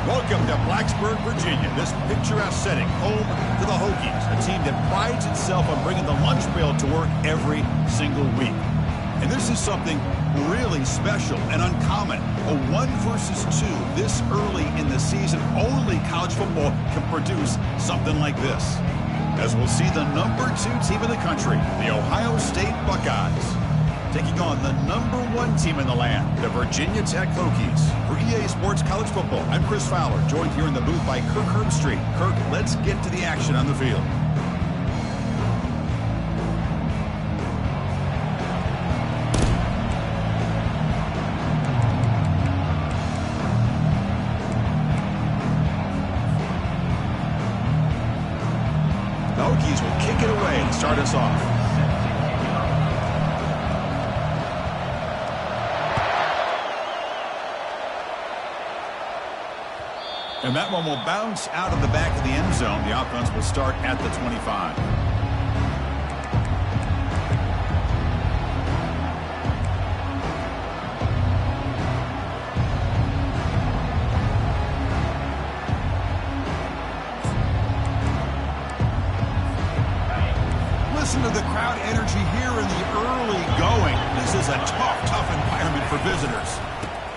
Welcome to Blacksburg, Virginia, this picturesque setting, home to the Hokies, a team that prides itself on bringing the lunch pail to work every single week. And this is something really special and uncommon. A 1 versus 2 this early in the season. Only college football can produce something like this. As we'll see the number 2 team in the country, the Ohio State Buckeyes, taking on the number 1 team in the land, the Virginia Tech Hokies. For EA Sports College Football, I'm Chris Fowler, joined here in the booth by Kirk Herbstreit. Kirk, let's get to the action on the field. The Hokies will kick it away and start us off. And that one will bounce out of the back of the end zone. The offense will start at the 25. Listen to the crowd energy here in the early going. This is a tough environment for visitors.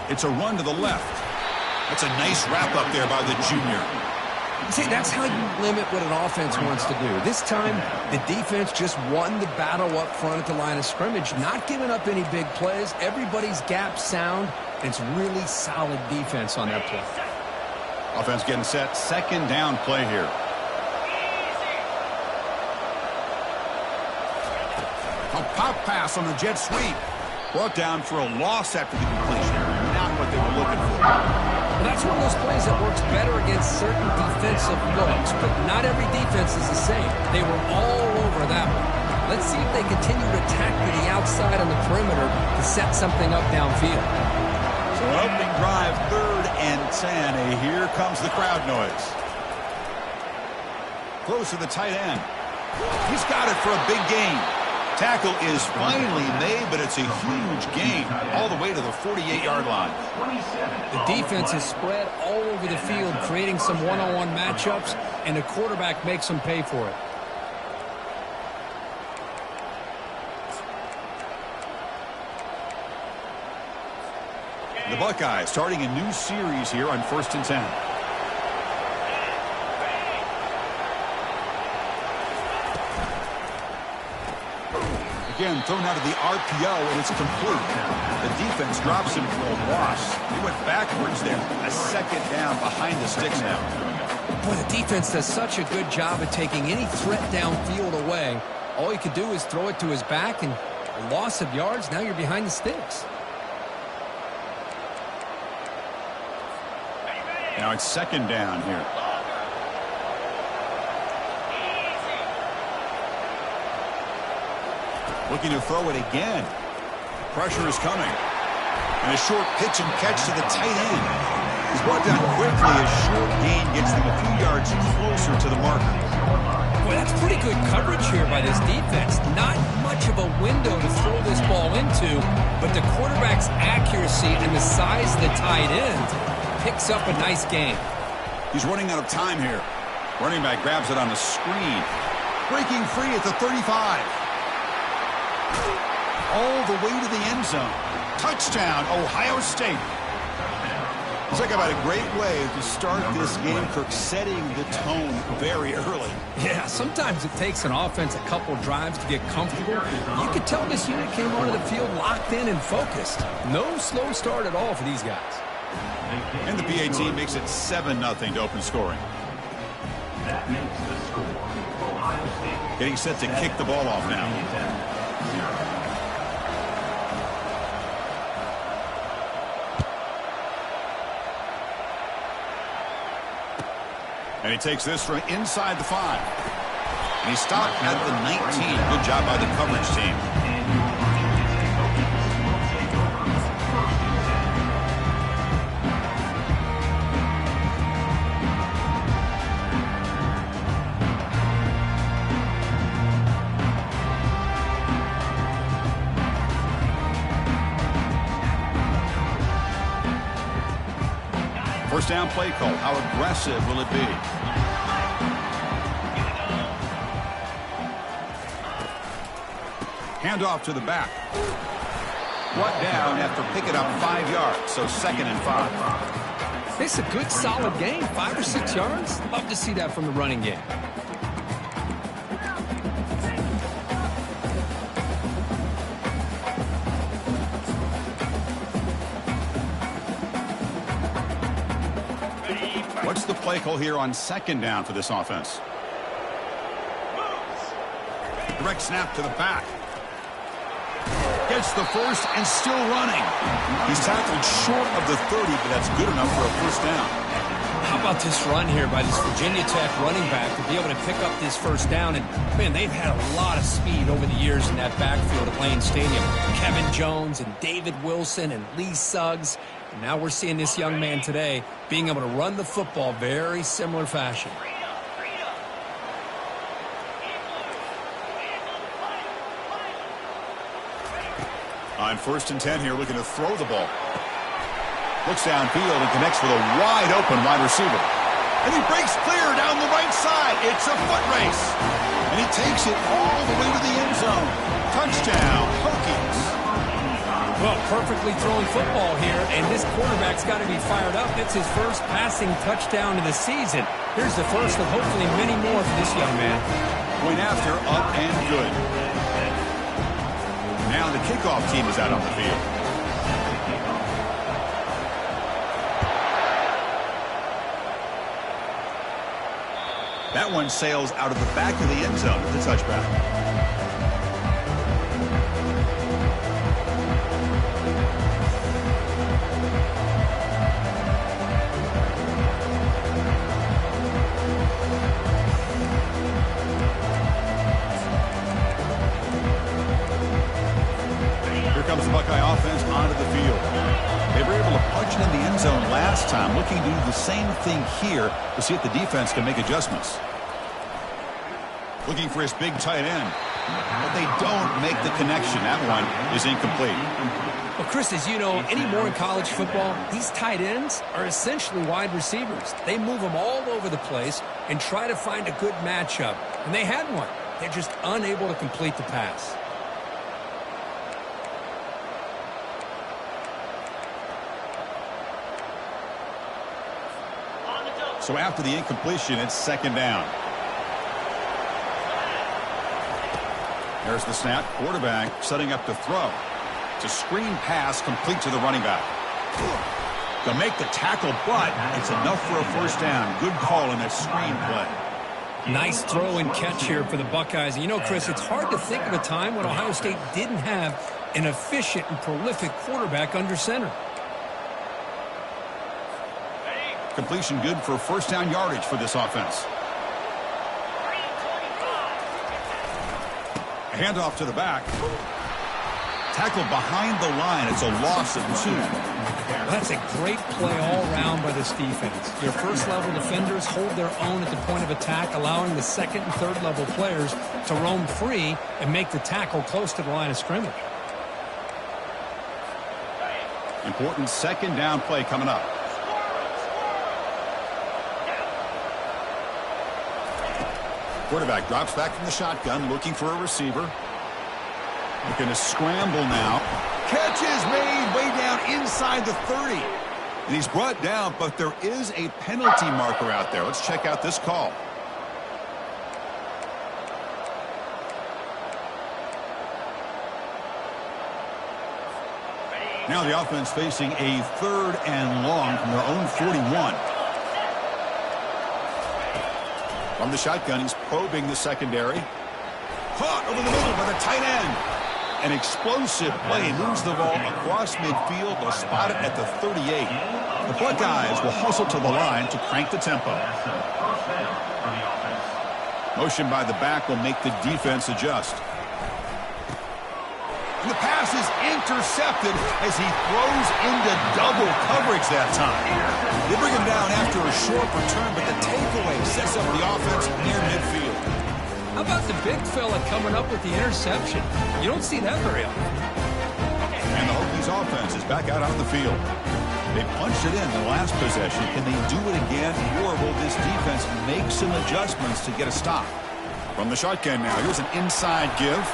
It's a run to the left. That's a nice wrap up there by the junior. See, that's how you limit what an offense wants to do. This time, the defense just won the battle up front at the line of scrimmage, not giving up any big plays. Everybody's gap sound, and it's really solid defense on that play. Offense getting set. Second down play here. A pop pass on the jet sweep. Brought down for a loss after the completion. Not what they were looking for. Well, that's one of those plays that works better against certain defensive looks, but not every defense is the same. They were all over that one. Let's see if they continue to attack to the outside on the perimeter to set something up downfield. So an opening drive, 3rd and 10. Here comes the crowd noise. Close to the tight end. He's got it for a big gain. Tackle is finally made, but it's a huge gain all the way to the 48-yard line. The defense is spread all over the field, creating some one-on-one matchups, and the quarterback makes them pay for it. The Buckeyes starting a new series here on 1st and 10. Again, thrown out of the RPO, and it's complete. The defense drops him for a loss. He went backwards there. A 2nd down behind the sticks now. Boy, the defense does such a good job of taking any threat downfield away. All you could do is throw it to his back, and a loss of yards, now you're behind the sticks. Now it's 2nd down here. Looking to throw it again. Pressure is coming. And a short pitch and catch to the tight end. He's brought down quickly. A short gain gets them a few yards closer to the marker. Boy, that's pretty good coverage here by this defense. Not much of a window to throw this ball into, but the quarterback's accuracy and the size of the tight end picks up a nice gain. He's running out of time here. Running back grabs it on the screen. Breaking free at the 35. All the way to the end zone. Touchdown, Ohio State. Talk about a great way to start this game, Kirk, setting the tone very early. Yeah, sometimes it takes an offense a couple drives to get comfortable. You could tell this unit came onto the field locked in and focused. No slow start at all for these guys. And the PA team makes it 7-0 to open scoring. Getting set to kick the ball off now. And he takes this from inside the 5. And he stopped at the 19. Good job by the coverage team. first down play call. How aggressive will it be? Handoff to the back. Brought down after picking up 5 yards, so 2nd and 5. It's a good, solid gain, 5 or 6 yards. Love to see that from the running game. What's the play call here on 2nd down for this offense? Direct snap to the back. Gets the first and still running. He's tackled short of the 30, but that's good enough for a first down. How about this run here by this Virginia Tech running back to be able to pick up this first down? And, man, they've had a lot of speed over the years in that backfield at Lane Stadium. Kevin Jones and David Wilson and Lee Suggs. And now we're seeing this young man today being able to run the football very similar fashion. On 1st and 10 here, looking to throw the ball. Looks downfield and connects with a wide-open wide receiver. And he breaks clear down the right side. It's a foot race. And he takes it all the way to the end zone. Touchdown, Hokies. Well, perfectly thrown football here, and this quarterback's got to be fired up. It's his first passing touchdown of the season. Here's the first of hopefully many more for this young man. Point after, up and good. Now the kickoff team is out on the field. That one sails out of the back of the end zone with the touchback. Comes the Buckeye offense onto the field. They were able to punch it in the end zone last time, looking to do the same thing here to see if the defense can make adjustments. Looking for his big tight end, but they don't make the connection. That one is incomplete. Well, Chris, as you know, anymore in college football, these tight ends are essentially wide receivers. They move them all over the place and try to find a good matchup, and they had one. They're just unable to complete the pass. So after the incompletion, it's 2nd down. There's the snap. Quarterback setting up to throw. It's a screen pass complete to the running back. To make the tackle, but it's enough for a first down. Good call in that screen play. Nice throw and catch here for the Buckeyes. And you know, Chris, it's hard to think of a time when Ohio State didn't have an efficient and prolific quarterback under center. Completion good for first down yardage for this offense. A handoff to the back. Tackled behind the line. It's a loss of 2. That's a great play all around by this defense. Your first-level defenders hold their own at the point of attack, allowing the second and third-level players to roam free and make the tackle close to the line of scrimmage. Important 2nd down play coming up. Quarterback drops back from the shotgun, looking for a receiver. Looking to scramble now. Catch is made way down inside the 30. And he's brought down, but there is a penalty marker out there. Let's check out this call. Now the offense facing a 3rd and long from their own 41. From the shotgun, he's probing the secondary. Caught over the middle by the tight end. An explosive play. Moves the ball across midfield. They'll spot it at the 38. The Buckeyes will hustle to the line to crank the tempo. Motion by the back will make the defense adjust. And the pass is intercepted as he throws into double coverage that time. They bring him down after a short return, but the takeaway sets up the offense near midfield. How about the big fella coming up with the interception? You don't see that very often. And the Hokies offense is back out on the field. They punched it in the last possession. Can they do it again, or will this defense make some adjustments to get a stop? From the shotgun now, here's an inside give.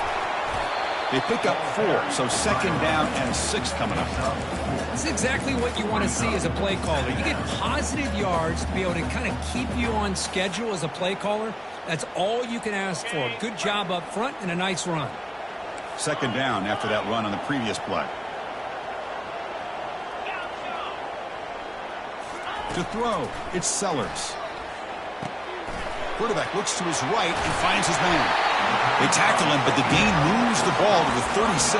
They pick up 4, so second down and 6 coming up. This is exactly what you want to see as a play caller. You get positive yards to be able to kind of keep you on schedule as a play caller. That's all you can ask for. Good job up front and a nice run. Second down after that run on the previous play. To throw, it's Sellers. Quarterback looks to his right and finds his man. They tackle him, but the gain moves the ball to the 36.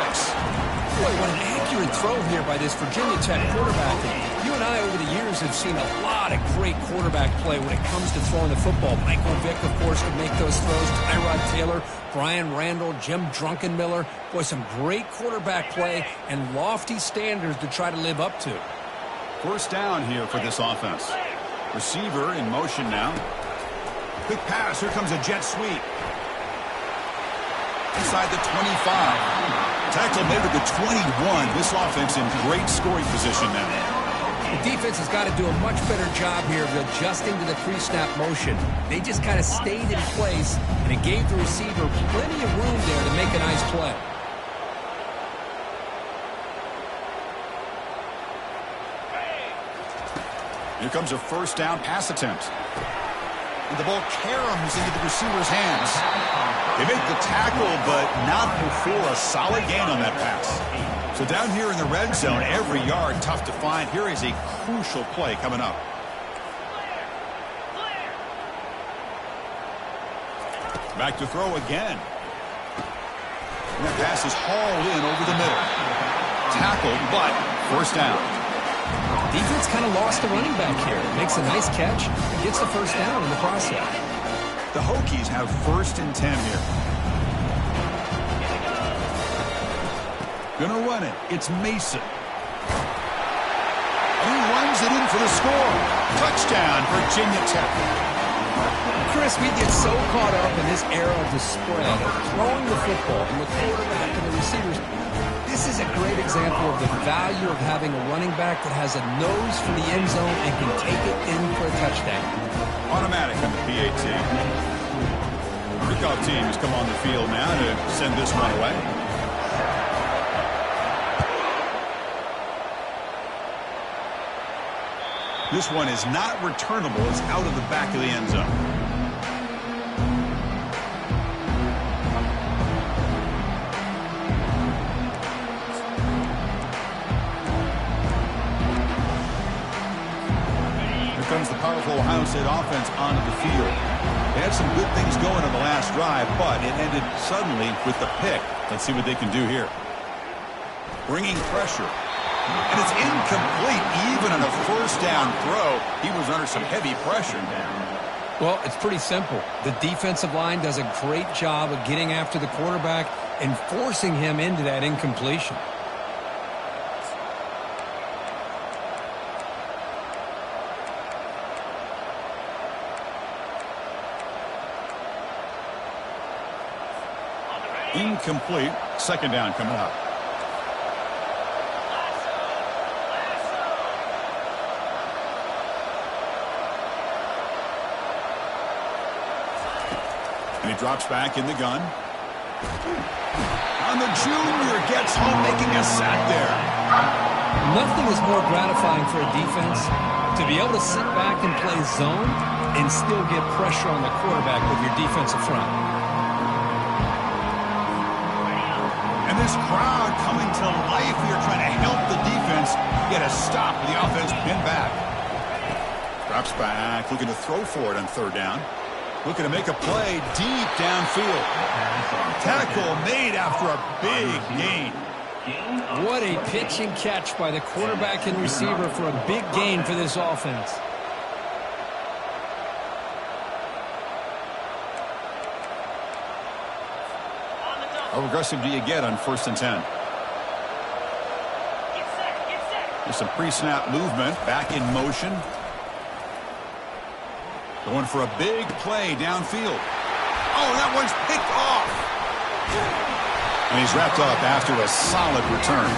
Boy, what an accurate throw here by this Virginia Tech quarterback. You and I, over the years, have seen a lot of great quarterback play when it comes to throwing the football. Michael Vick, of course, would make those throws. Tyrod Taylor, Brian Randall, Jim Druckenmiller. Boy, some great quarterback play and lofty standards to try to live up to. First down here for this offense. Receiver in motion now. Quick pass. Here comes a jet sweep. Inside the 25. Tackle made at the 21. This offense in great scoring position now. The defense has got to do a much better job here of adjusting to the pre-snap motion. They just kind of stayed in place, and it gave the receiver plenty of room there to make a nice play. Here comes a first down pass attempt. And the ball caroms into the receiver's hands. They make the tackle, but not before a solid gain on that pass. So down here in the red zone, every yard tough to find. Here is a crucial play coming up. Back to throw again. And that pass is hauled in over the middle. Tackled, but first down. Defense kind of lost the running back here. Makes a nice catch and gets the first down in the process. The Hokies have first and 10 here. Gonna run it. It's Mason. And he runs it in for the score. Touchdown, Virginia Tech. Chris, we get so caught up in this era of the spread, of throwing the football from the quarterback and the receivers. This is a great example of the value of having a running back that has a nose for the end zone and can take it in for a touchdown. Automatic on the PAT. Kickoff team has come on the field now to send this one away. This one is not returnable. It's out of the back of the end zone. Comes the powerful Ohio State offense onto the field. They had some good things going on the last drive, but it ended suddenly with the pick. Let's see what they can do here. Bringing pressure. And it's incomplete even on a first down throw. He was under some heavy pressure. Well, it's pretty simple. The defensive line does a great job of getting after the quarterback and forcing him into that incompletion. Incomplete. Second down coming up. And he drops back in the gun. And the junior gets home, making a sack there. Nothing is more gratifying for a defense to be able to sit back and play zone and still get pressure on the quarterback with your defensive front. And this crowd coming to life here, trying to help the defense get a stop with the offense pinned back. Drops back, looking to throw for it on third down. Looking to make a play deep downfield. Tackle made after a big gain. What a pitch and catch by the quarterback and receiver for a big gain for this offense. How aggressive do you get on first and 10? There's some pre-snap movement, back in motion. Going for a big play downfield. Oh, that one's picked off. And he's wrapped up after a solid return.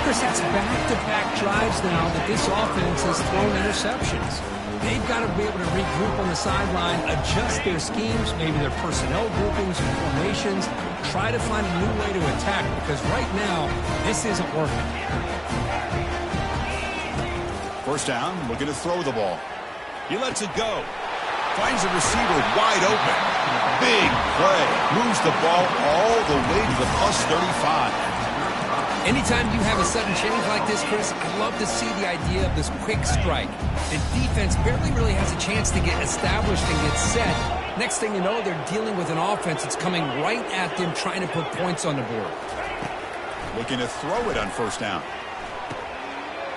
Chris, that's back-to-back drives now that this offense has thrown interceptions. They've got to be able to regroup on the sideline, adjust their schemes, maybe their personnel groupings and formations, try to find a new way to attack, because right now, this isn't working. First down, looking to throw the ball. He lets it go. Finds a receiver wide open. Big play. Moves the ball all the way to the +35. Anytime you have a sudden change like this, Chris, I love to see the idea of this quick strike. The defense barely really has a chance to get established and get set. Next thing you know, they're dealing with an offense that's coming right at them, trying to put points on the board. Looking to throw it on first down.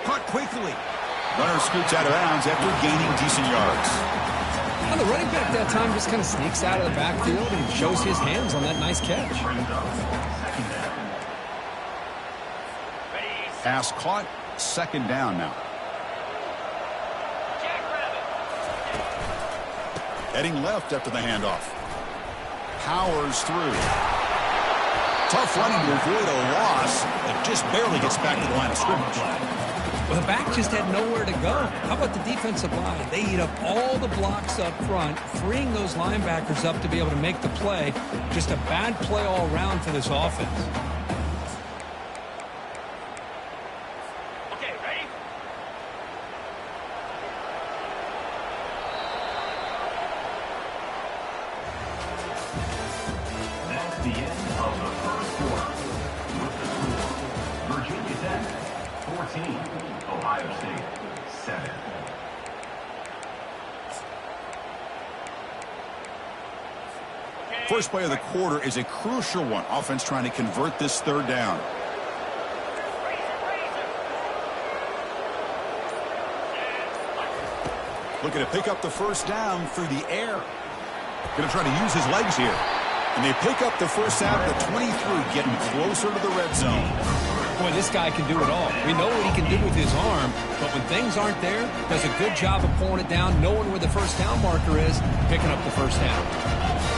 Caught quickly. Runner scoots out of bounds after gaining decent yards. Now the running back that time just kind of sneaks out of the backfield and shows his hands on that nice catch. Pass caught. Second down now. Heading left after the handoff. Powers through. Tough running to avoid a loss that just barely gets back to the line of scrimmage. Well, the back just had nowhere to go. How about the defensive line? They eat up all the blocks up front, freeing those linebackers up to be able to make the play. Just a bad play all around for this offense. Okay, ready? That's the end of the first quarter. With the score, Virginia Tech 14, Ohio State 7. First play of the quarter is a crucial one. Offense trying to convert this third down. Looking to pick up the first down through the air. Going to try to use his legs here. And they pick up the first down at the 23, getting closer to the red zone. Boy, this guy can do it all. We know what he can do with his arm, but when things aren't there, does a good job of pulling it down, knowing where the first down marker is, picking up the first down.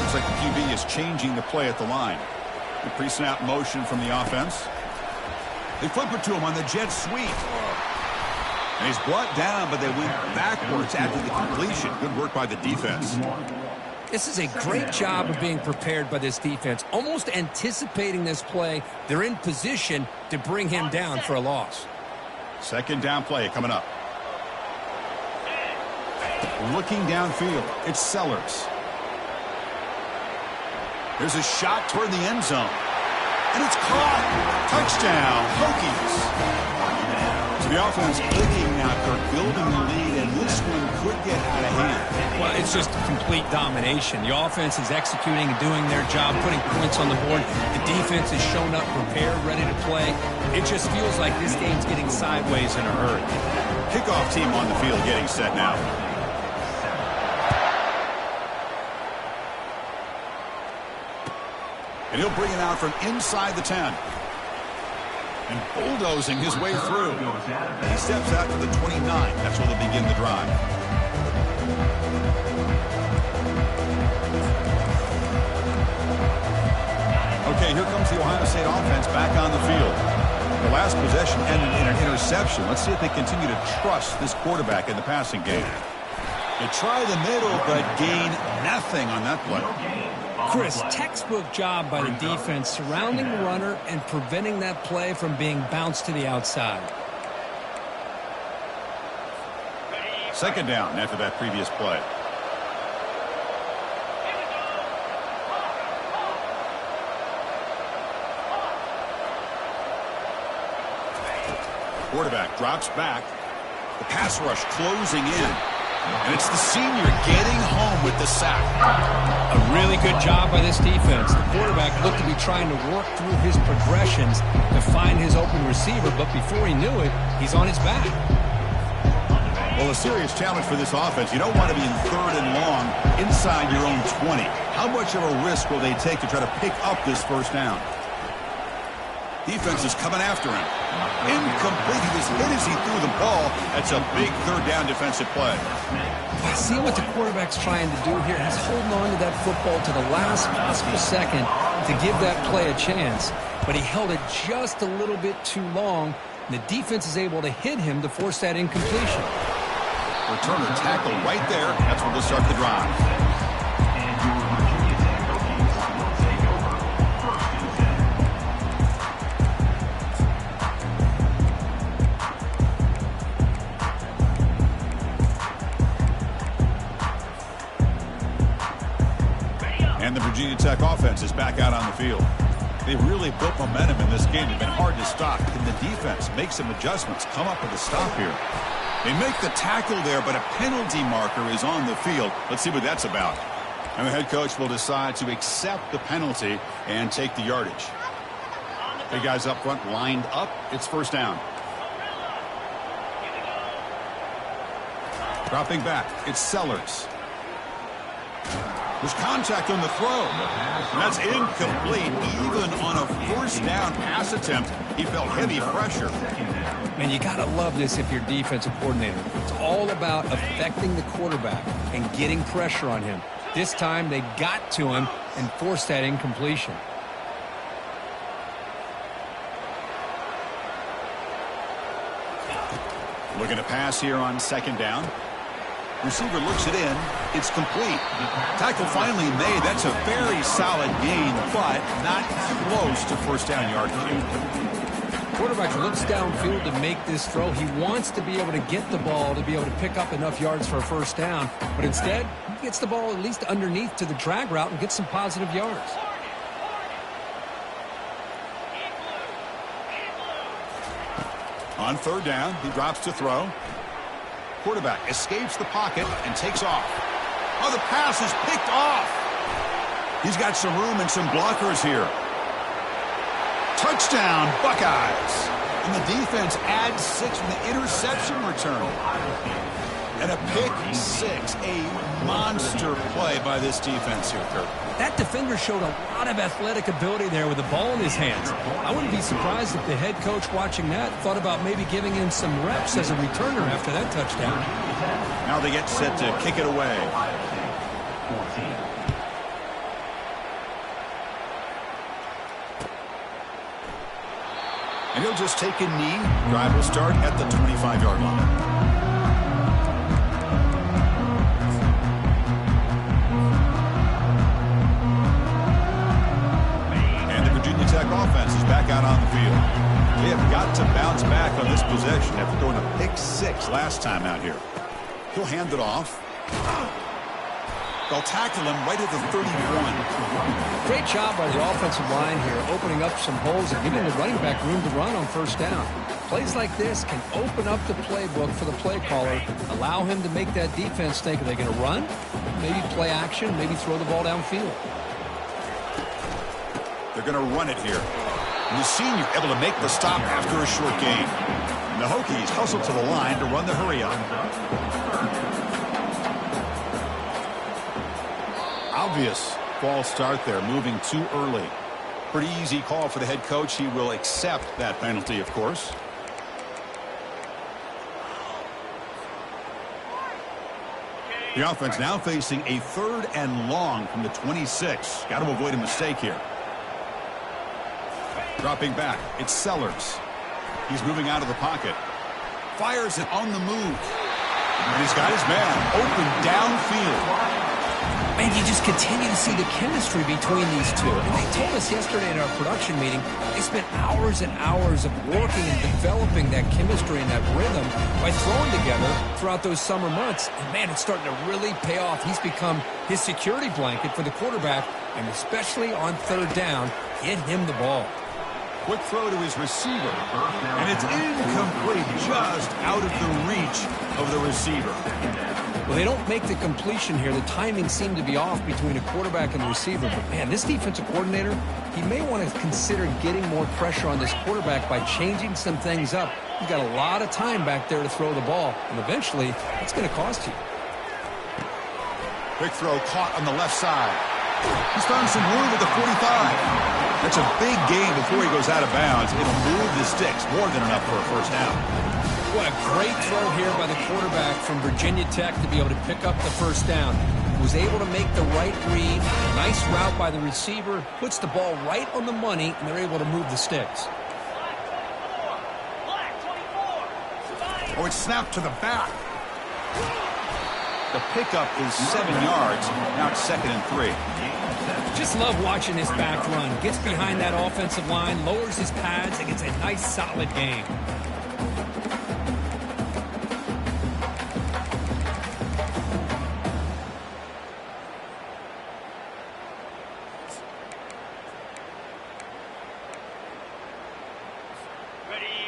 Looks like the QB is changing the play at the line. The pre-snap motion from the offense. They flip it to him on the jet sweep. And he's brought down, but they went backwards after the completion. Good work by the defense. This is a great job of being prepared by this defense, almost anticipating this play. They're in position to bring him down for a loss. Second down play coming up. Looking downfield, it's Sellers. There's a shot toward the end zone. And it's caught. Touchdown, Hokies. So the offense clicking now, Kirk, building the lead, and this one could get out of hand. Well, it's just complete domination. The offense is executing and doing their job, putting points on the board. The defense has shown up, prepared, ready to play. It just feels like this game's getting sideways in a hurry. Kickoff team on the field getting set now. And he'll bring it out from inside the 10. And bulldozing his way through. He steps out to the 29. That's where they'll begin the drive. Okay, here comes the Ohio State offense back on the field. The last possession ended in an interception. Let's see if they continue to trust this quarterback in the passing game. They try the middle, but gain nothing on that play. Chris, textbook job by the defense surrounding the runner and preventing that play from being bounced to the outside. Second down after that previous play. Quarterback drops back. The pass rush closing in. And it's the senior getting home with the sack. A really good job by this defense. The quarterback looked to be trying to work through his progressions to find his open receiver, but before he knew it, he's on his back. Well, a serious challenge for this offense. You don't want to be in third and long inside your own 20. How much of a risk will they take to try to pick up this first down? Defense is coming after him. Incomplete. He was hit as he threw the ball. That's a big third down defensive play. See what the quarterback's trying to do here. He's holding on to that football to the last possible second to give that play a chance. But he held it just a little bit too long. And the defense is able to hit him to force that incompletion. Returner tackle right there. That's where they'll start the drive. And your Virginia Tech Hokies will take over 1st and 10. And the Virginia Tech offense is back out on the field. They've really built momentum in this game. They've been hard to stop. Can the defense make some adjustments, come up with a stop here? They make the tackle there, but a penalty marker is on the field. Let's see what that's about. And the head coach will decide to accept the penalty and take the yardage. The guys up front lined up. It's 1st down. Dropping back. It's Sellers. There's contact on the throw. And that's incomplete. Even on a 1st down pass attempt, he felt heavy pressure. And you got to love this if you're defensive coordinator. It's all about affecting the quarterback and getting pressure on him. This time they got to him and forced that incompletion. Looking to pass here on 2nd down. Receiver looks it in. It's complete. Tackle finally made. That's a very solid gain, but not close to 1st down yardage. Quarterback looks downfield to make this throw. He wants to be able to get the ball to be able to pick up enough yards for a 1st down, but instead he gets the ball at least underneath to the drag route and gets some positive yards. On 3rd down, he drops to throw. Quarterback escapes the pocket and takes off. Oh, the pass is picked off. He's got some room and some blockers here. Touchdown, Buckeyes. And the defense adds 6 from the interception return. And a pick 6, a monster play by this defense here, Kirk. That defender showed a lot of athletic ability there with the ball in his hands. I wouldn't be surprised if the head coach watching that thought about maybe giving him some reps as a returner after that touchdown. Now they get set to kick it away. And he'll just take a knee. Drive will start at the 25-yard line. Offense is back out on the field. They have got to bounce back on this possession after throwing a pick 6 last time out here. He'll hand it off. They'll tackle him right at the 31. Great job by the offensive line here, opening up some holes and giving the running back room to run on 1st down. Plays like this can open up the playbook for the play caller, allow him to make that defense think, are they going to run? Maybe play action, maybe throw the ball downfield. They're going to run it here. And the senior able to make the stop after a short gain. And the Hokies hustle to the line to run the hurry-up. Obvious false start there, moving too early. Pretty easy call for the head coach. He will accept that penalty, of course. The offense now facing a 3rd and long from the 26. Got to avoid a mistake here. Dropping back, it's Sellers. He's moving out of the pocket. Fires it on the move. And he's got his man open downfield. Man, you just continue to see the chemistry between these two. And they told us yesterday in our production meeting, they spent hours and hours of working and developing that chemistry and that rhythm by throwing together throughout those summer months. And man, it's starting to really pay off. He's become his security blanket for the quarterback, and especially on 3rd down, get him the ball. Quick throw to his receiver, and it's incomplete, just out of the reach of the receiver. Well, they don't make the completion here. The timing seemed to be off between a quarterback and the receiver. But, man, this defensive coordinator, he may want to consider getting more pressure on this quarterback by changing some things up. You've got a lot of time back there to throw the ball, and eventually it's going to cost you. Quick throw caught on the left side. He's found some room at the 45. That's a big gain before he goes out of bounds. It'll move the sticks, more than enough for a 1st down. What a great throw here by the quarterback from Virginia Tech to be able to pick up the 1st down. Was able to make the right read. Nice route by the receiver. Puts the ball right on the money, and they're able to move the sticks. Oh, it's snapped to the back. The pickup is 7 yards. Now it's 2nd and 3. Just love watching this back run. Gets behind that offensive line, lowers his pads, and gets a nice, solid gain.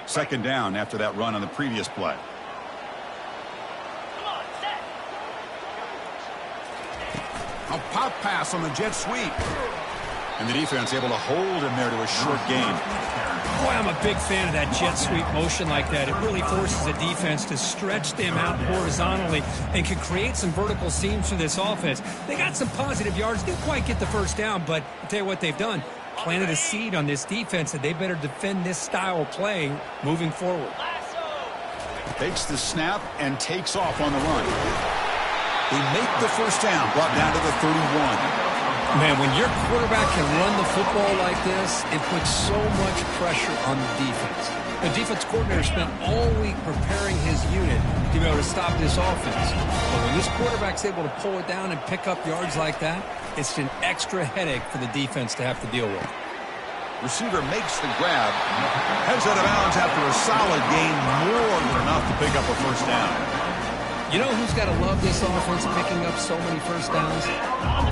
Second down after that run on the previous play. A pop pass on the jet sweep. And the defense able to hold him there to a short gain. Boy, I'm a big fan of that jet sweep motion like that. It really forces a defense to stretch them out horizontally and can create some vertical seams for this offense. They got some positive yards. Didn't quite get the first down, but I'll tell you what they've done. Planted a seed on this defense that they better defend this style of play moving forward. Takes the snap and takes off on the run. They make the first down, brought down to the 31. Man, when your quarterback can run the football like this, it puts so much pressure on the defense. The defense coordinator spent all week preparing his unit to be able to stop this offense. But when this quarterback's able to pull it down and pick up yards like that, it's an extra headache for the defense to have to deal with. Receiver makes the grab. Heads out of bounds after a solid gain, more than enough to pick up a first down. You know who's got to love this offense picking up so many first downs?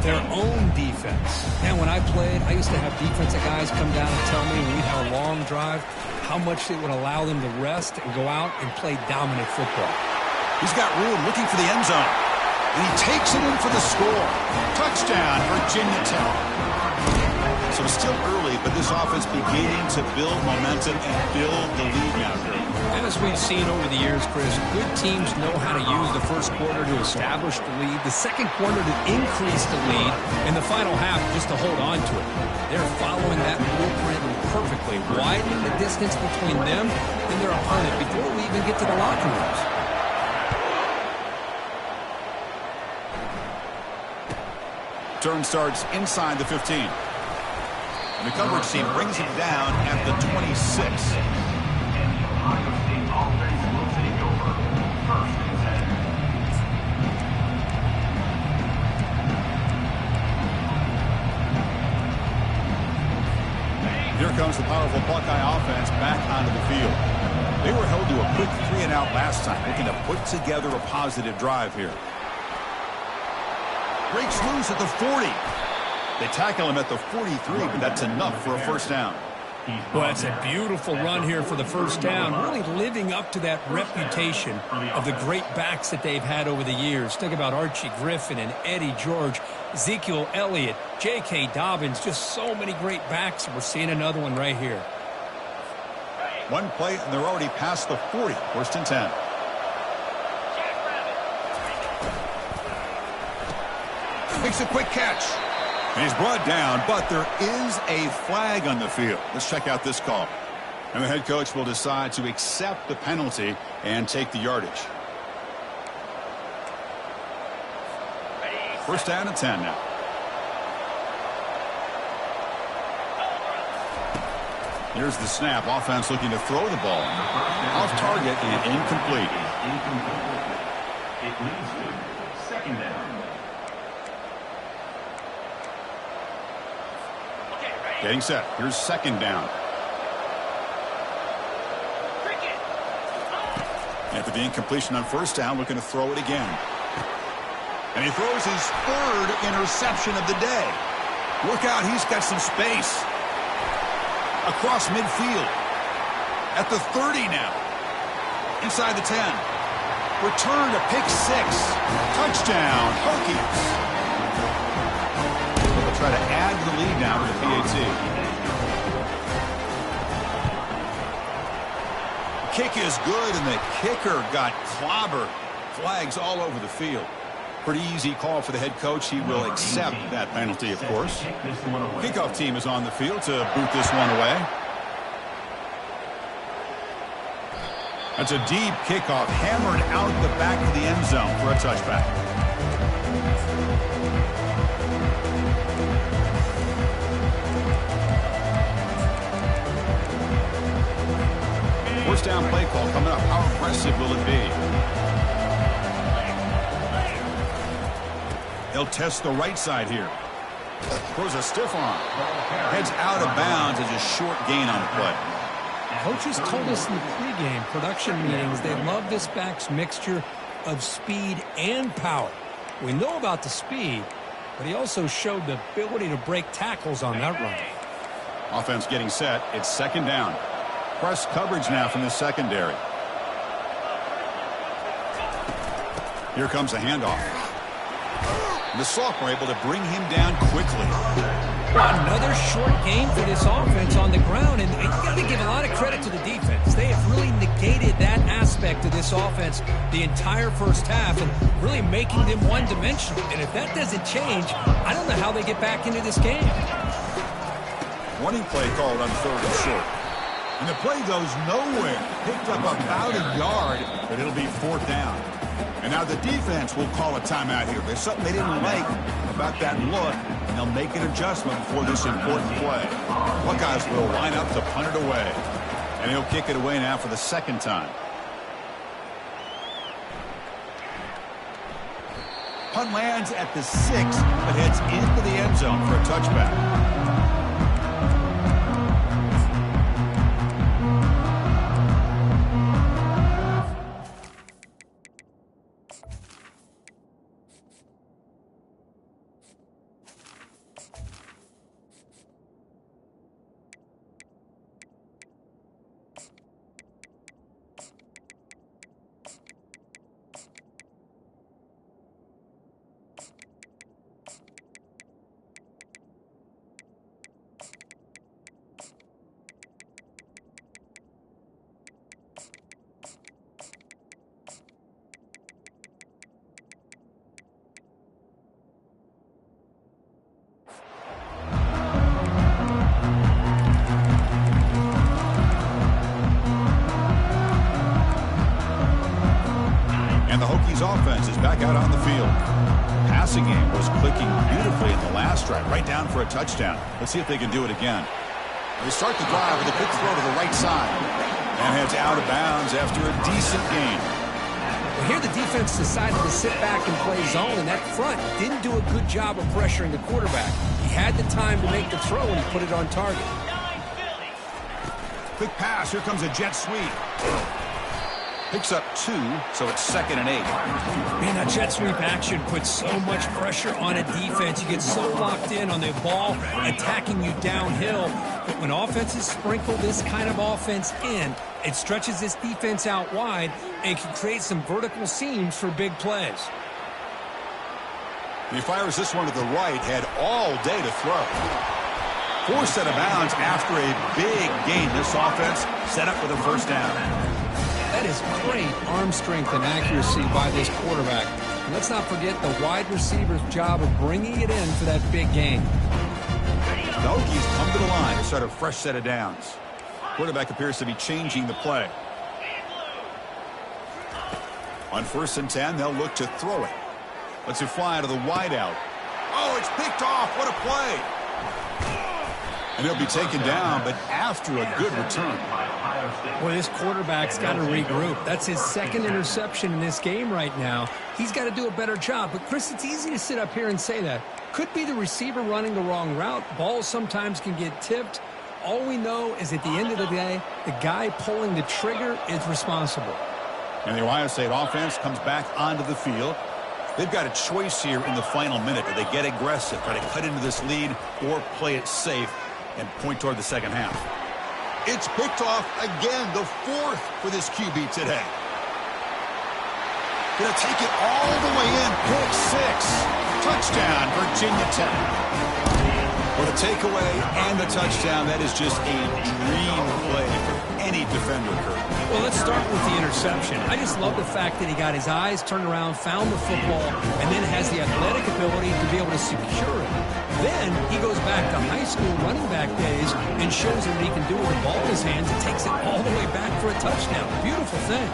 Their own defense. And when I played, I used to have defensive guys come down and tell me when we had a long drive how much it would allow them to rest and go out and play dominant football. He's got room looking for the end zone. And he takes it in for the score. Touchdown, Virginia Tech. So it's still early, but this offense beginning to build momentum and build the lead now. As we've seen over the years, Chris, good teams know how to use the first quarter to establish the lead, the second quarter to increase the lead, and the final half just to hold on to it. They're following that blueprint perfectly, widening the distance between them and their opponent before we even get to the locker rooms. Turn starts inside the 15. And the coverage team brings it down at the 26. Here comes the powerful Buckeye offense back onto the field. They were held to a quick 3-and-out last time, looking to put together a positive drive here. Breaks loose at the 40. They tackle him at the 43, but that's enough for a first down. Well, that's a beautiful run here for the first down, really living up to that reputation of the great backs that they've had over the years. Think about Archie Griffin and Eddie George, Ezekiel Elliott, J.K. Dobbins, just so many great backs, and we're seeing another one right here. One play, and they're already past the 40, first and 10. Makes a quick catch. And he's brought down, but there is a flag on the field. Let's check out this call. And the head coach will decide to accept the penalty and take the yardage. First down and 10 now. Here's the snap. Offense looking to throw the ball. Off target and incomplete. It leads to second down. Getting set. Here's second down. After the incompletion on first down, looking to throw it again. And he throws his third interception of the day. Look out, he's got some space. Across midfield. At the 30 now. Inside the 10. Return to pick 6. Touchdown, Hokies. Try to add the lead now to the PAT. Kick is good, and the kicker got clobbered. Flags all over the field. Pretty easy call for the head coach. He will accept that penalty, of course. Kickoff team is on the field to boot this one away. That's a deep kickoff, hammered out the back of the end zone for a touchback. First down play call coming up. How impressive will it be? They'll test the right side here. Throws a stiff arm. Heads out of bounds as a short gain on the play. Coaches told us in the pregame production meetings they love this back's mixture of speed and power. We know about the speed, but he also showed the ability to break tackles on that run. Offense getting set. It's second down. Press coverage now from the secondary. Here comes a handoff. The sophomore able to bring him down quickly. Another short gain for this offense on the ground, and you got to give a lot of credit to the defense. They have really negated that aspect of this offense the entire first half and really making them one-dimensional. And if that doesn't change, I don't know how they get back into this game. Warning play called on third and short. And the play goes nowhere. Picked up about a yard, but it'll be fourth down. And now the defense will call a timeout here. There's something they didn't like about that look, and they'll make an adjustment for this important play. Buckeyes will line up to punt it away. And he'll kick it away now for the second time. Punt lands at the 6, but heads into the end zone for a touchback. Offense is back out on the field. Passing game was clicking beautifully in the last drive, right down for a touchdown. Let's see if they can do it again. They start the drive with a quick throw to the right side and heads out of bounds after a decent gain. Well, here the defense decided to sit back and play zone, and that front didn't do a good job of pressuring the quarterback. He had the time to make the throw, and he put it on target. Quick pass. Here comes a jet sweep. Picks up 2, so it's 2nd and 8. Man, that jet sweep action puts so much pressure on a defense. You get so locked in on the ball attacking you downhill. But when offenses sprinkle this kind of offense in, it stretches this defense out wide and can create some vertical seams for big plays. He fires this one to the right, had all day to throw. Forced out of bounds after a big gain. This offense set up with a first down. That is great arm strength and accuracy by this quarterback. And let's not forget the wide receiver's job of bringing it in for that big gain. The Hokies come to the line to start a fresh set of downs. Quarterback appears to be changing the play. On 1st and 10, they'll look to throw it. Let's it fly to the wideout. Oh, it's picked off. What a play. And he'll be taken down, but after a good return. Boy, this quarterback's got to regroup. That's his 2nd interception in this game right now. He's got to do a better job. But, Chris, it's easy to sit up here and say that. Could be the receiver running the wrong route. Balls sometimes can get tipped. All we know is at the end of the day, the guy pulling the trigger is responsible. And the Ohio State offense comes back onto the field. They've got a choice here in the final minute. Do they get aggressive, try to cut into this lead, or play it safe and point toward the second half? It's picked off again, the 4th for this QB today. Gonna take it all the way in, pick 6. Touchdown, Virginia Tech. With a takeaway and the touchdown, that is just a dream play for any defender, Kurt. Well, let's start with the interception. I just love the fact that he got his eyes turned around, found the football, and then has the athletic ability to be able to secure it. Then he goes back to high school running back days and shows what he can do with the ball in his hands and takes it all the way back for a touchdown. Beautiful thing.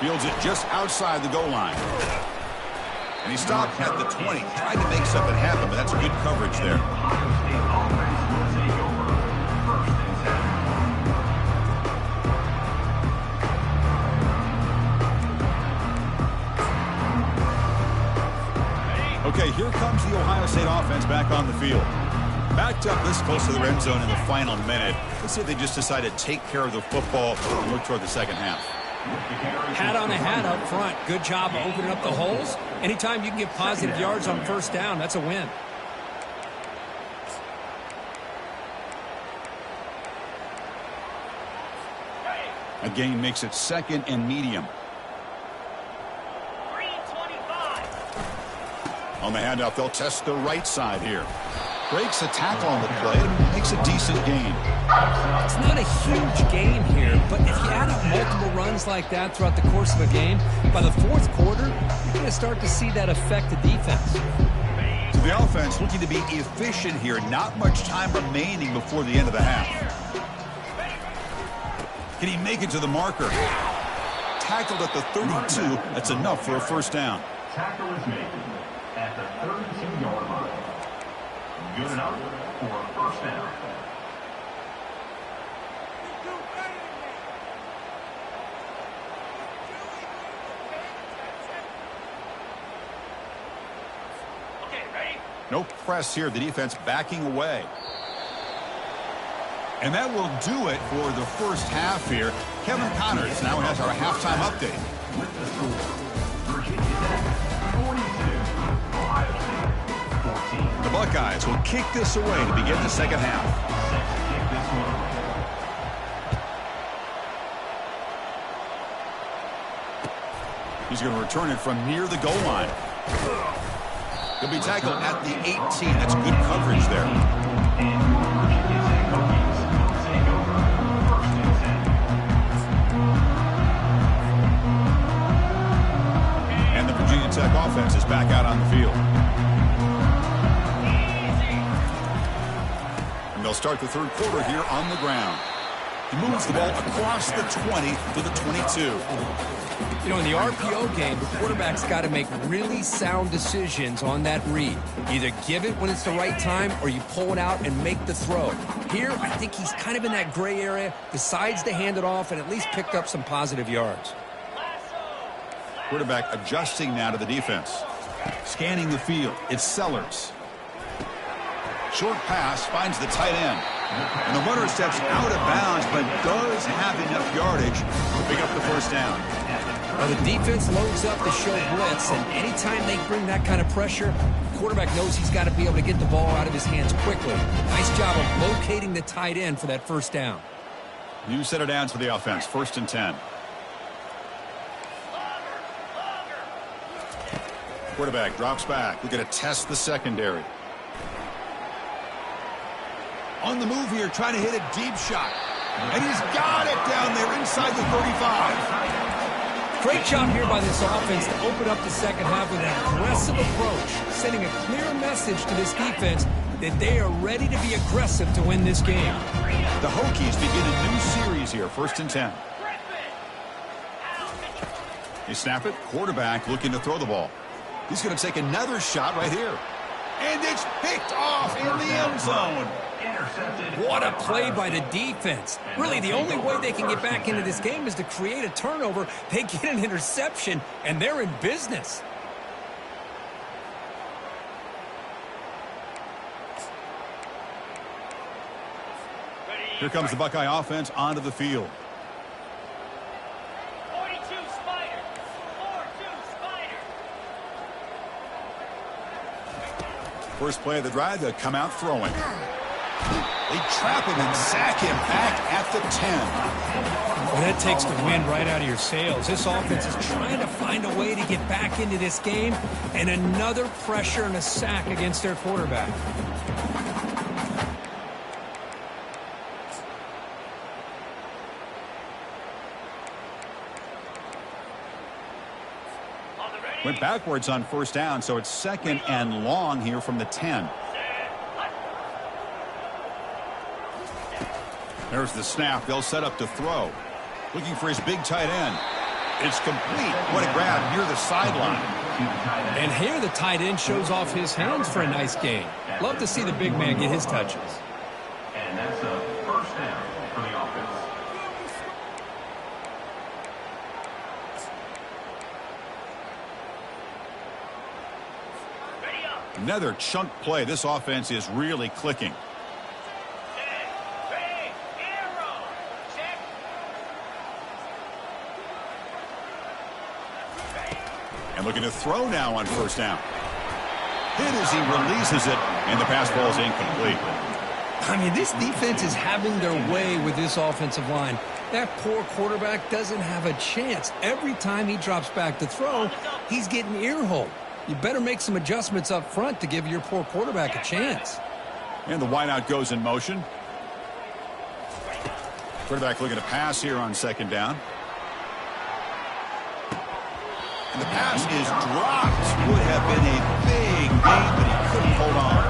Fields it just outside the goal line. And he stopped at the 20. Tried to make something happen, but that's good coverage there. Okay, here comes the Ohio State offense back on the field. Backed up this close to the red zone in the final minute. Let's see if they just decide to take care of the football and look toward the second half. Hat on a hat up front. Good job opening up the holes. Anytime you can get positive yards on first down, that's a win. A gain makes it second and medium. On the handoff, they'll test the right side here. Breaks a tackle on the play and makes a decent gain. It's not a huge gain here, but if you add up multiple runs like that throughout the course of a game, by the fourth quarter, you're going to start to see that affect the defense. So the offense looking to be efficient here. Not much time remaining before the end of the half. Can he make it to the marker? Tackled at the 32. That's enough for a first down. Tackle is made at the 32-yard line. Good enough for a first down. Okay, ready? No press here. The defense backing away. And that will do it for the first half here. Kevin Connors now has our halftime update. With the score, Virginia Tech 42, Ohio State 14. The Buckeyes will kick this away to begin the second half. Set to kick this one away. He's going to return it from near the goal line. He'll be tackled at the 18. That's good coverage there. And your Virginia Tech Hokies will take over first and 10. And the Virginia Tech offense is back out on the field. And they'll start the third quarter here on the ground. He moves the ball across the 20 to the 22. You know, in the RPO game, the quarterback's got to make really sound decisions on that read. Either give it when it's the right time or you pull it out and make the throw. Here, I think he's kind of in that gray area, decides to hand it off and at least picked up some positive yards. Quarterback adjusting now to the defense. Scanning the field. It's Sellers. Short pass finds the tight end. And the runner steps out of bounds but does have enough yardage to pick up the first down. Well, the defense loads up to show blitz, and anytime they bring that kind of pressure, the quarterback knows he's got to be able to get the ball out of his hands quickly. Nice job of locating the tight end for that first down. New set of downs for the offense. First and 10. Quarterback drops back. We're going to test the secondary. On the move here, trying to hit a deep shot. And he's got it down there inside the 35. Great job here by this offense to open up the second half with an aggressive approach, sending a clear message to this defense that they are ready to be aggressive to win this game. The Hokies begin a new series here, first and 10. They snap it. Quarterback looking to throw the ball. He's going to take another shot right here. And it's picked off in the end zone. What a play by the defense. Really, the only way they can get back into this game is to create a turnover. They get an interception, and they're in business. Here comes the Buckeye offense onto the field. 42 Spider. 4-2 Spider. First play of the drive, they'll come out throwing. They trap him and sack him back at the 10. Well, that takes the wind right out of your sails. This offense is trying to find a way to get back into this game, and another pressure and a sack against their quarterback. Went backwards on first down, so it's second and long here from the 10. There's the snap. They'll set up to throw. Looking for his big tight end. It's complete. What a grab near the sideline. And here the tight end shows off his hands for a nice gain. Love to see the big man get his touches. And that's a first down for the offense. Ready up. Another chunk play. This offense is really clicking. Set. Ready. Arrow. Check. And looking to throw now on first down. Hit as he releases it, and the pass ball is incomplete. I mean, this defense is having their way with this offensive line. That poor quarterback doesn't have a chance. Every time he drops back to throw, he's getting ear-holed. You better make some adjustments up front to give your poor quarterback a chance. And the wideout goes in motion. Quarterback looking to pass here on second down. And the pass is dropped. Would have been a big gain, but he couldn't hold on.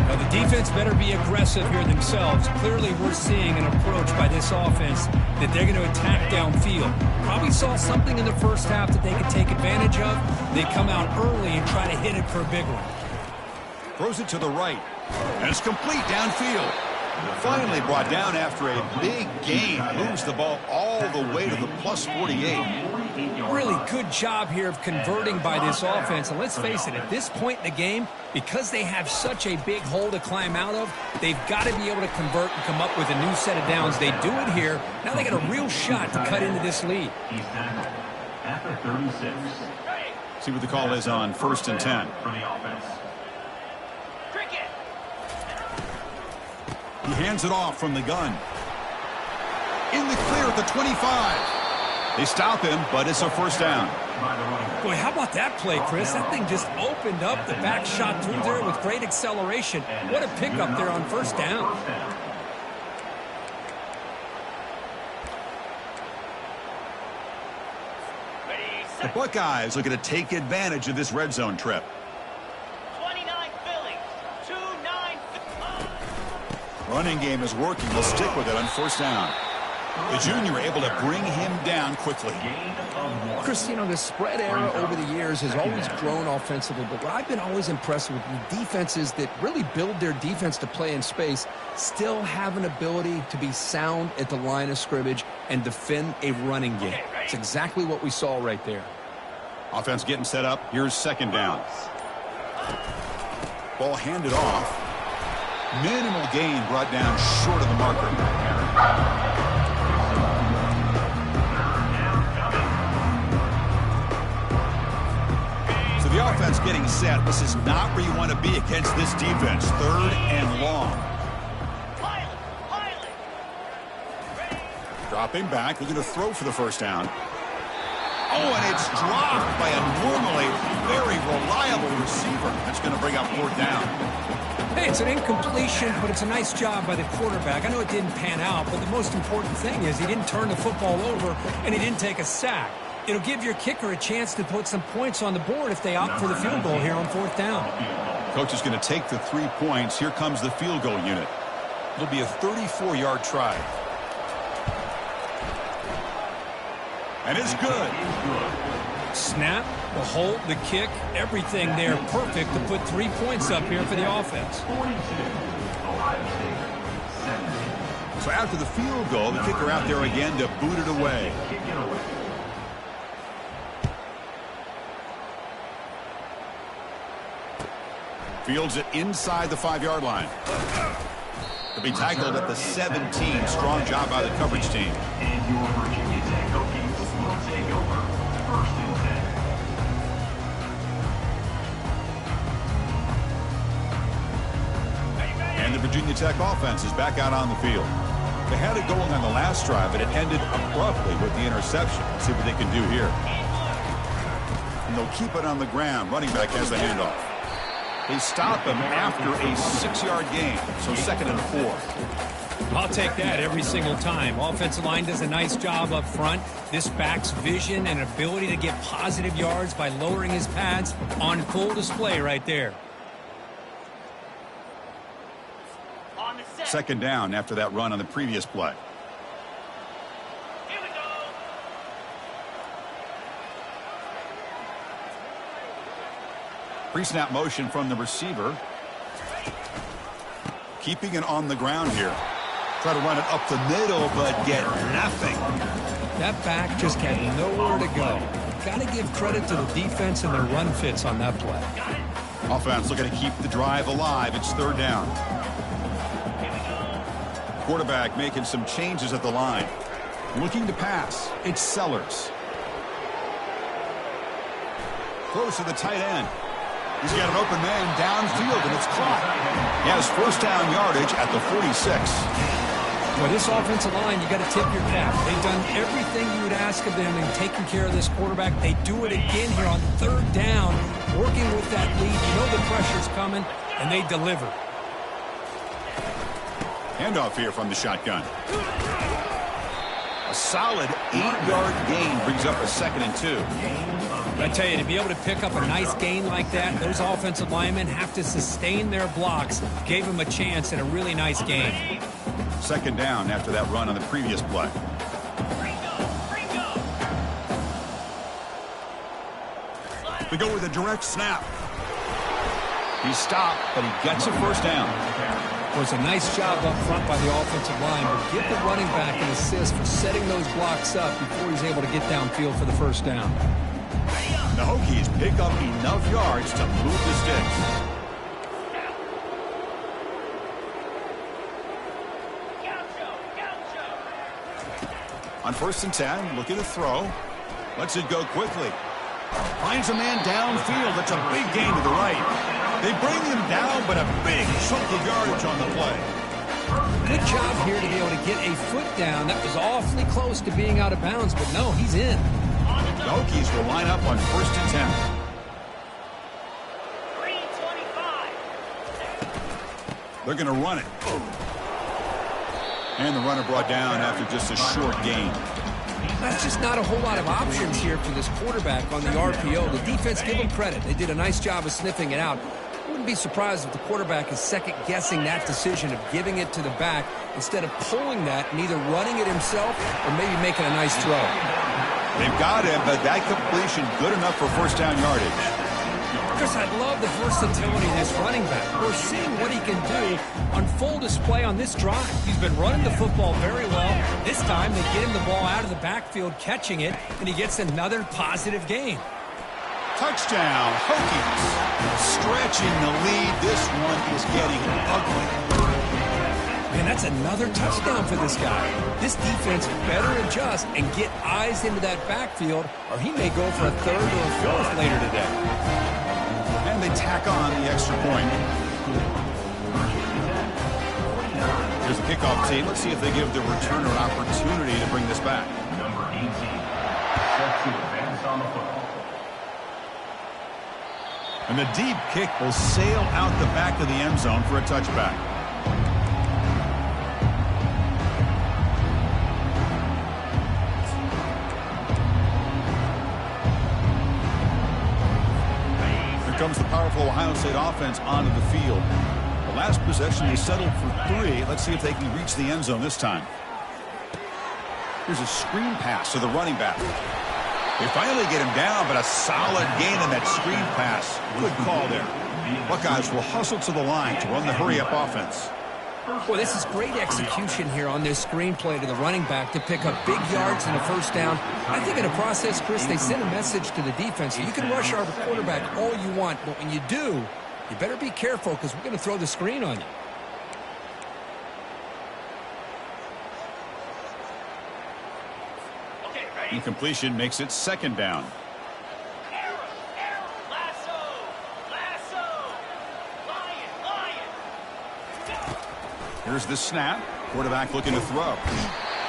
Now, the defense better be aggressive here themselves. Clearly, we're seeing an approach by this offense that they're going to attack downfield. Probably saw something in the first half that they could take advantage of. They come out early and try to hit it for a big one. Throws it to the right. And it's complete downfield. Finally brought down after a big gain. Moves the ball all the way to the plus 48. Really good job here of converting by this offense. And let's face it, at this point in the game, because they have such a big hole to climb out of, they've got to be able to convert and come up with a new set of downs. They do it here. Now they got a real shot to cut into this lead. He's tackled at the 36. See what the call is on 1st and 10. For the offense. Cricket. He hands it off from the gun. In the clear at the 25. They stop him, but it's a first down. Boy, how about that play, Chris? That thing just opened up. The back shot through there with great acceleration. What a pickup there on first down. The Buckeyes looking to take advantage of this red zone trip. 29 Phillies. 2-9. Running game is working. They'll stick with it on first down. The junior able to bring him down quickly. Chris, you know, the spread era over the years has always grown offensively, but what I've been always impressed with the defenses that really build their defense to play in space still have an ability to be sound at the line of scrimmage and defend a running game. It's exactly what we saw right there. Offense getting set up. Here's second down. Ball handed off. Minimal gain brought down short of the marker. The offense getting set. This is not where you want to be against this defense. 3rd and long. Dropping back. They're going to throw for the first down. Oh, and it's dropped by a normally very reliable receiver. That's going to bring up 4th down. Hey, it's an incompletion, but it's a nice job by the quarterback. I know it didn't pan out, but the most important thing is he didn't turn the football over and he didn't take a sack. It'll give your kicker a chance to put some points on the board if they opt for the field goal here on 4th down. Coach is going to take the 3 points. Here comes the field goal unit. It'll be a 34-yard try. And it's good. Snap, the hold, the kick, everything there perfect to put 3 points up here for the offense. So after the field goal, the kicker out there again to boot it away. Fields it inside the 5-yard line. To be tackled at the 17. Strong job by the coverage team. And your Virginia Tech Hokies will take over 1st and 10. And the Virginia Tech offense is back out on the field. They had it going on the last drive, but it ended abruptly with the interception. Let's see what they can do here. And they'll keep it on the ground. Running back has the handoff. They stop him after a 6-yard gain, so 2nd and 4. I'll take that every single time. Offensive line does a nice job up front. This back's vision and ability to get positive yards by lowering his pads on full display right there. On the set. 2nd down after that run on the previous play. Here we go. Pre-snap motion from the receiver. Keeping it on the ground here. Try to run it up the middle, but get nothing. That back just had nowhere to go. Got to give credit to the defense and their run fits on that play. Offense looking to keep the drive alive. It's third down. Quarterback making some changes at the line. Looking to pass. It's Sellers. Close to the tight end. He's got an open man downfield, and it's caught. He has first down yardage at the 46. Well, this offensive line, you got to tip your cap. They've done everything you would ask of them in taking care of this quarterback. They do it again here on third down, working with that lead. You know the pressure's coming, and they deliver. Handoff here from the shotgun. A solid 8-yard gain brings up a 2nd and 2. I tell you, to be able to pick up a nice gain like that, those offensive linemen have to sustain their blocks. Gave them a chance in a really nice game. 2nd down after that run on the previous play. They go with a direct snap. He's stopped, but he gets a first down. It was a nice job up front by the offensive line, but give the running back an assist for setting those blocks up before he's able to get downfield for the first down. The Hokies pick up enough yards to move the sticks. On 1st and 10, looking to throw. Lets it go quickly. Finds a man downfield. That's a big gain to the right. They bring him down, but a big chunk of yardage on the play. Good job here to be able to get a foot down. That was awfully close to being out of bounds, but no, he's in. The Hokies will line up on 1st and 10. 325. They're going to run it. And the runner brought down after just a short gain. That's just not a whole lot of options here for this quarterback on the RPO. The defense, give them credit. They did a nice job of sniffing it out. Wouldn't be surprised if the quarterback is second-guessing that decision of giving it to the back instead of pulling that and either running it himself or maybe making a nice throw. They've got him, but that completion good enough for first down yardage. Chris, I love the versatility of this running back. We're seeing what he can do on full display on this drive. He's been running the football very well. This time, they get him the ball out of the backfield, catching it, and he gets another positive gain. Touchdown, Hokies. Stretching the lead. This one is getting ugly. Man, that's another touchdown for this guy. This defense better adjust and get eyes into that backfield, or he may go for a 3rd or a 4th later today. And they tack on the extra point. Here's the kickoff team. Let's see if they give the returner an opportunity to bring this back. Number 18, set to advance on the football. And the deep kick will sail out the back of the end zone for a touchback. Here comes the powerful Ohio State offense onto the field. The last possession, they settled for 3. Let's see if they can reach the end zone this time. Here's a screen pass to the running back. They finally get him down, but a solid gain in that screen pass. Good call there. Buckeyes will hustle to the line to run the hurry-up offense. Well, this is great execution here on this screenplay to the running back to pick up big yards and a first down. I think in the process, Chris, they send a message to the defense. You can rush our quarterback all you want, but when you do, you better be careful because we're going to throw the screen on you. Incompletion makes it 2nd down. Here's the snap. Quarterback looking to throw.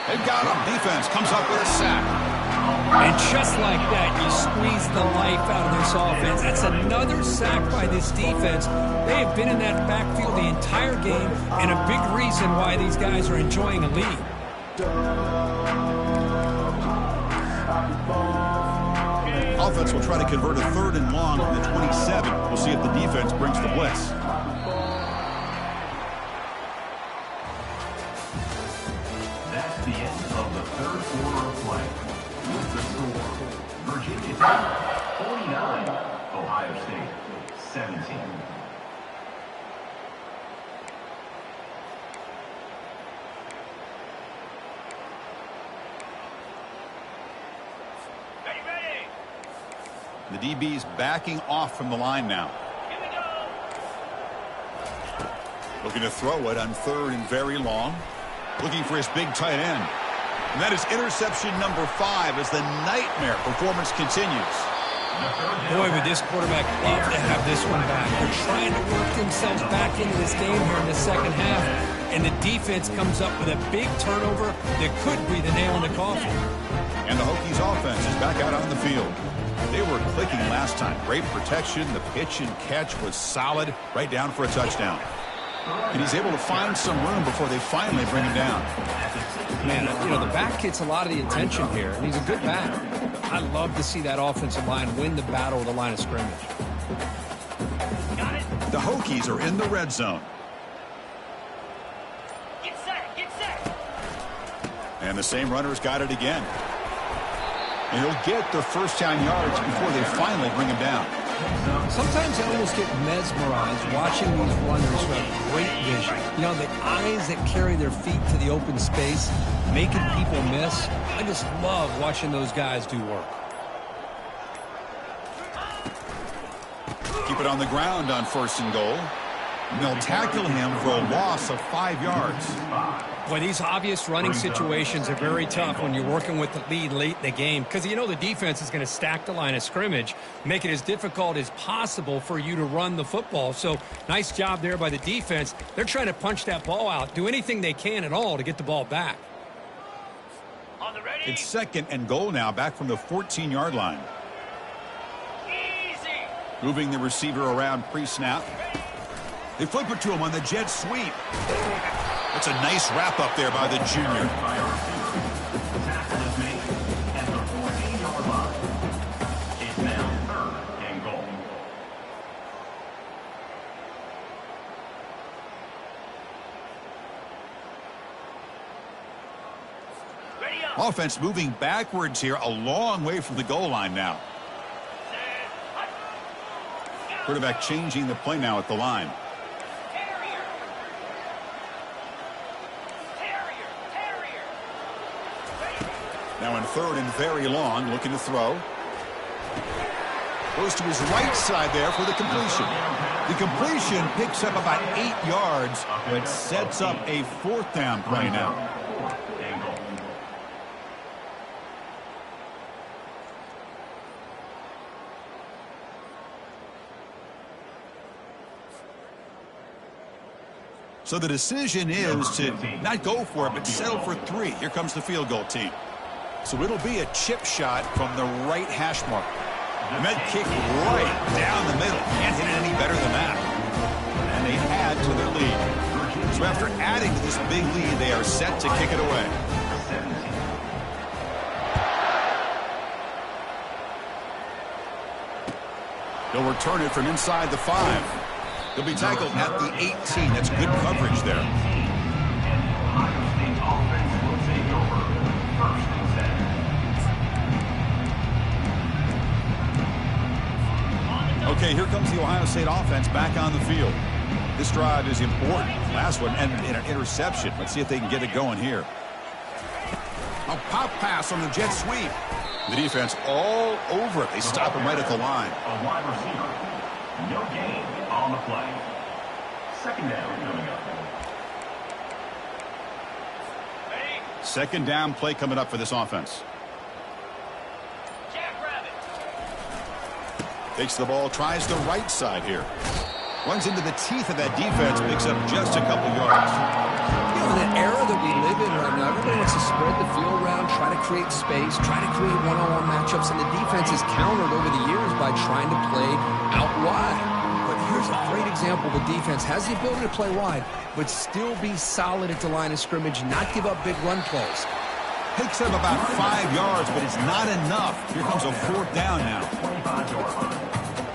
They've got him. Defense comes up with a sack. And just like that, you squeeze the life out of this offense. That's another sack by this defense. They have been in that backfield the entire game, and a big reason why these guys are enjoying a lead. Offense will try to convert a 3rd and long from the 27. We'll see if the defense brings the blitz. That's the end of the 3rd quarter of play. With the score, Virginia Tech 49, Ohio State 17. The DB's backing off from the line now. Here we go. Looking to throw it on 3rd and very long. Looking for his big tight end. And that is interception number 5 as the nightmare performance continues. Boy, would this quarterback love to have this one back. They're trying to work themselves back into this game here in the second half. And the defense comes up with a big turnover that could be the nail in the coffin. And the Hokies offense is back out on the field. They were clicking last time. Great protection. The pitch and catch was solid. Right down for a touchdown. And he's able to find some room before they finally bring him down. Man, you know, the back gets a lot of the attention here, and he's a good back. I love to see that offensive line win the battle of the line of scrimmage. Got it. The Hokies are in the red zone. Get set. Get set. And the same runner's got it again. And he'll get the first down yards before they finally bring him down. Sometimes I almost get mesmerized watching these runners who have great vision. You know, the eyes that carry their feet to the open space, making people miss. I just love watching those guys do work. Keep it on the ground on 1st and goal. And they'll tackle him for a loss of 5 yards. Boy, these obvious running situations are very tough when you're working with the lead late in the game because you know the defense is going to stack the line of scrimmage, make it as difficult as possible for you to run the football. So nice job there by the defense. They're trying to punch that ball out, do anything they can at all to get the ball back. On the ready. It's 2nd and goal now, back from the 14-yard line. Easy. Moving the receiver around pre-snap. They flip it to him on the jet sweep. That's a nice wrap up there by the junior. Tackle is made at the 14-yard line. It's now 3rd and goal. Ready up. Offense moving backwards here, a long way from the goal line now. Set. Hut. Quarterback changing the play now at the line. Terrier. Terrier. Terrier. Ready. Now in 3rd and very long, looking to throw. Goes to his right side there for the completion. The completion picks up about 8 yards, but sets up a 4th down play now. 4th and goal. So the decision is to not go for it, but settle for 3. Here comes the field goal team. So it'll be a chip shot from the right hash mark. And that kick right down the middle. Can't hit it any better than that. And they add to their lead. So after adding to this big lead, they are set to kick it away. 17. They'll return it from inside the 5. They'll be tackled at the 18. That's good coverage there. Ohio State offense will take over 1st and 10. Okay, here comes the Ohio State offense back on the field. This drive is important. Last one ended in an interception. Let's see if they can get it going here. A pop pass on the jet sweep. The defense all over it. They stop him right at the line. A wide receiver. No gain on the play. 2nd down coming up. Ready. 2nd down play coming up for this offense. Jackrabbit. Takes the ball, tries the right side here. Runs into the teeth of that defense, picks up just a couple yards. You know, in an era that we live in right now, everybody wants to spread the field around, try to create space, try to create one-on-one matchups, and the defense is countered over the years by trying to play out wide. But here's a great example of a defense has the ability to play wide, but still be solid at the line of scrimmage, not give up big run plays. Picks up about 5 yards, but it's not enough. Here comes a 4th down now. 25-yard line.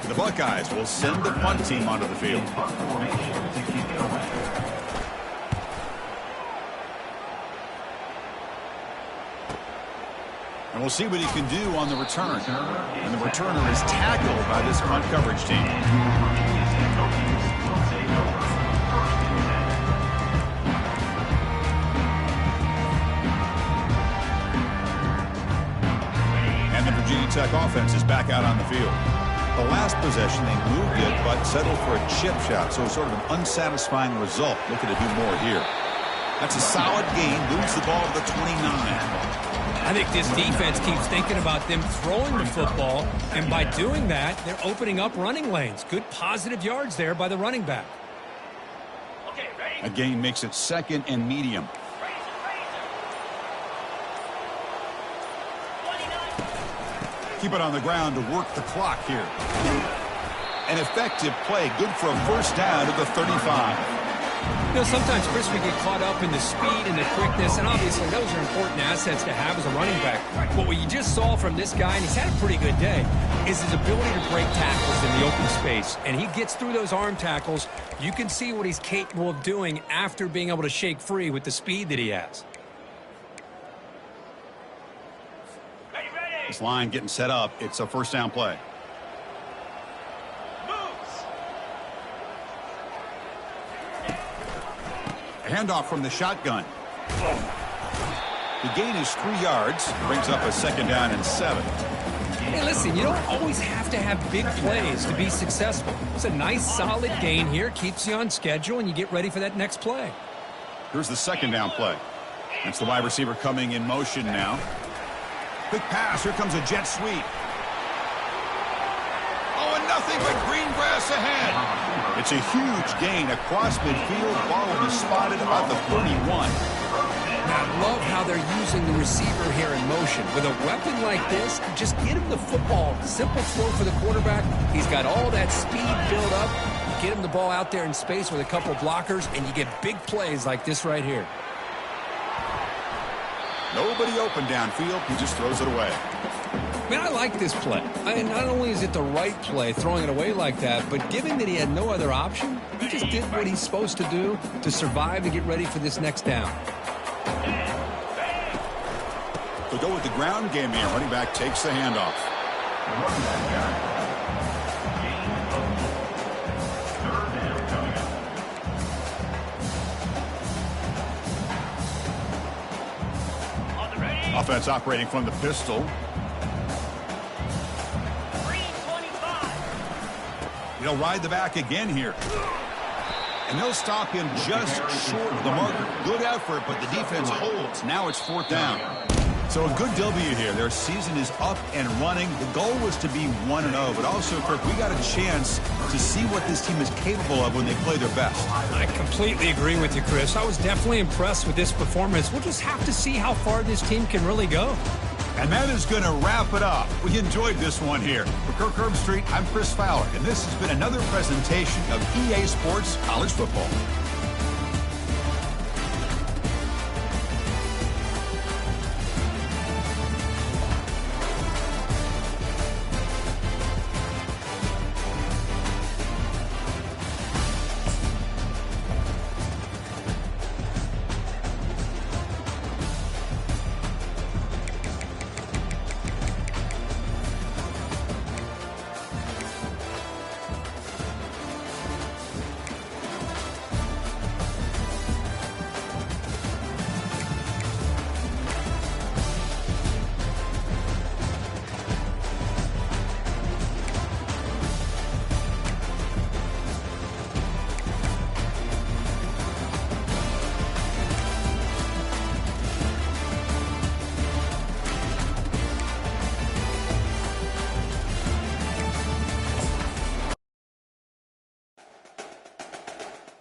The Buckeyes will send the punt team onto the field. Punt formation to kick it away. And we'll see what he can do on the return. And the returner is tackled by this punt coverage team. And the Virginia Tech offense is back out on the field. The last possession, they moved it, but settled for a chip shot, so sort of an unsatisfying result. Looking to do more here. That's a solid gain. Moves the ball to the 29. I think this defense keeps thinking about them throwing the football, and by doing that, they're opening up running lanes. Good positive yards there by the running back. Okay, ready? A gain makes it 2nd and medium. Raise it, raise it. 29. Keep it on the ground to work the clock here. An effective play. Good for a first down to the 35. You know, sometimes, Chris, we get caught up in the speed and the quickness, and obviously those are important assets to have as a running back. But what you just saw from this guy, and he's had a pretty good day, is his ability to break tackles in the open space. And he gets through those arm tackles. You can see what he's capable of doing after being able to shake free with the speed that he has. Ready, ready. This line getting set up. It's a first down play. Moves. A handoff from the shotgun. The gain is 3 yards. Brings up a 2nd down and 7. Hey, listen, you don't always have to have big plays to be successful. It's a nice, solid gain here. Keeps you on schedule, and you get ready for that next play. Here's the 2nd down play. That's the wide receiver coming in motion now. Quick pass. Here comes a jet sweep. Oh, and nothing but green grass ahead. It's a huge gain across midfield. Ball will be spotted about the 31. I love how they're using the receiver here in motion. With a weapon like this, just get him the football. Simple throw for the quarterback. He's got all that speed built up. Get him the ball out there in space with a couple blockers, and you get big plays like this right here. Nobody open downfield. He just throws it away. Man, I like this play. Not only is it the right play, throwing it away like that, but given that he had no other option, he just did what he's supposed to do to survive and get ready for this next down. We'll go with the ground game here. Running back takes the handoff. On the ready. Offense operating from the pistol. Green 25. He'll ride the back again here. And they'll stop him just short of the marker. Good effort, but the defense holds. Now it's 4th down. So a good W here. Their season is up and running. The goal was to be 1-0, but also, Kirk, we got a chance to see what this team is capable of when they play their best. I completely agree with you, Chris. I was definitely impressed with this performance. We'll just have to see how far this team can really go. And that is going to wrap it up. We enjoyed this one here. For Kirk Herbstreit, I'm Chris Fowler, and this has been another presentation of EA Sports College Football.